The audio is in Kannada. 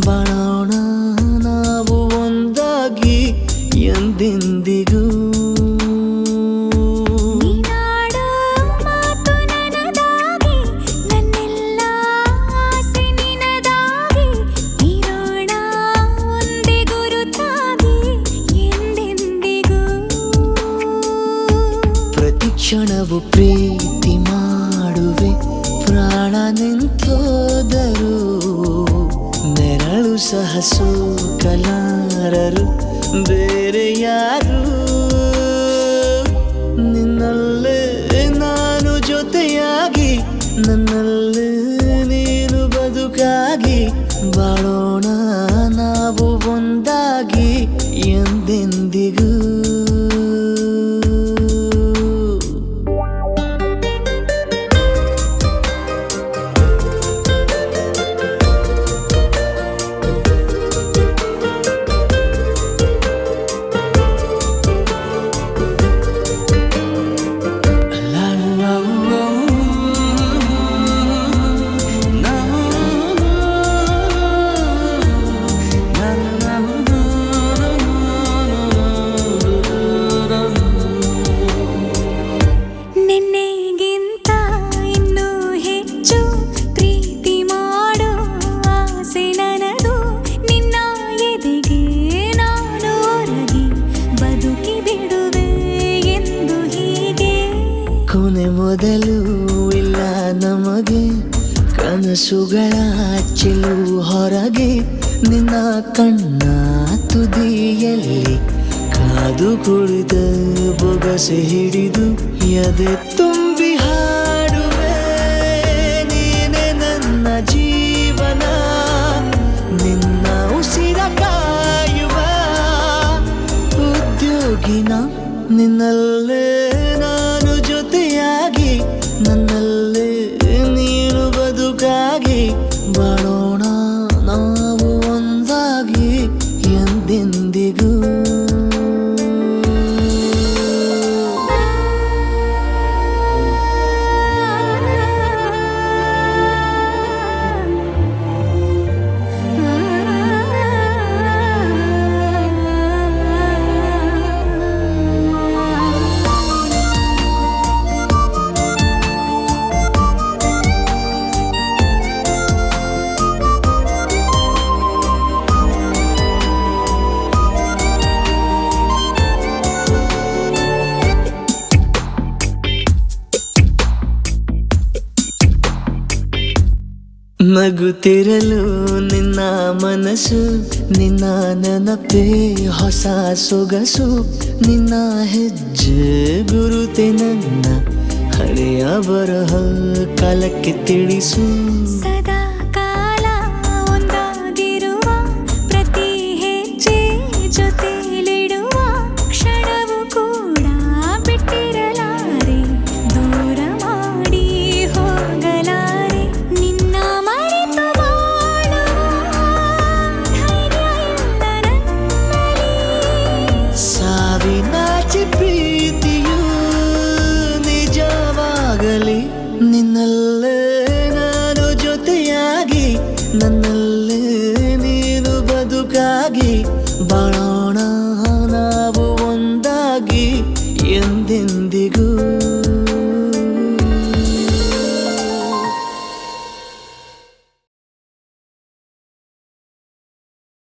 ಬಾಳೋಣ ನಾವು ಒಂದಾಗಿ ಎಂದೆಂದಿಗೂ. ನೀನಾಡೋ ಮಾತು ನನದಾಗಿ, ನನ್ನೆಲ್ಲ ಆಸೆ ನಿನದಾಗಿ, ಇರೋಣ ಒಂದೇ ಗುರುತಾಗಿ ಎಂದೆಂದಿಗೂ. ಪ್ರತಿ ಕ್ಷಣವು ಪ್ರೀತಿ ಮಾಡುವೆ, ಪ್ರಾಣ ನಿಂತೋದರು ನೆರಳು ಸಹ ಸೋಕಲಾರರು ಬೇರೆ ಯಾರು. ನಿನ್ನಲ್ಲೇ ನಾನು ಜೊತೆಯಾಗಿ, ನನ್ನಲ್ಲೇ ನೀನು ಬದುಕಾಗಿ, ಬಾಳೋಣ ನಾವು ಒಂದಾಗಿ ಎಂದೆಂದಿಗೂ. ನಿನ್ನೆಗಿಂತ ಇನ್ನೂ ಹೆಚ್ಚು ಪ್ರೀತಿ ಮಾಡೋ ಆಸೆ ನನದು. ನಿನ್ನ ಎದೆಗೆ ನಾನು ಒರಗಿ ಬದುಕಿ ಬಿಡುವೆ ಎಂದು ಹೀಗೆ. ಕೊನೆ ಮೊದಲು ಇಲ್ಲ ನಮಗೆ, ಕನಸುಗಳ ಚೆಲು ಹೊರಗೆ, ನಿನ್ನ ಕಣ್ಣ ತುದಿಯಲ್ಲಿ ಕಾದು ಕುಳಿತ ಬೊಗಸೆ ಹಿಡಿದು ಎದೆ ತುಂಬಿ ಹಾಡುವೆ. ನೀನೆ ನನ್ನ ಜೀವನ, ನಿನ್ನ ಉಸಿರ ಕಾಯುವ ಉದ್ಯೋಗಿನ. ನಿನ್ನಲ್ಲೇ ನಾನು ಜೊತೆಯಾಗಿ, ನನ್ನಲ್ಲೇ ನೀನು ಬದುಕಾಗಿ, ಬಾಳೋಣ ನಾವು ಒಂದಾಗಿ ಎಂದೆಂದಿಗೂ. ನಗುತ್ತಿರಲು ನಿನ್ನ ಮನಸ್ಸು, ನಿನ್ನ ನೆನಪೇ ಹೊಸ ಸೊಗಸು, ನಿನ್ನ ಹೆಜ್ಜೆ ಗುರುತೆ ನನ್ನ ಹಳೆಯ ಬರಹ ಕಾಲಕ್ಕೆ ತಿಳಿಸು.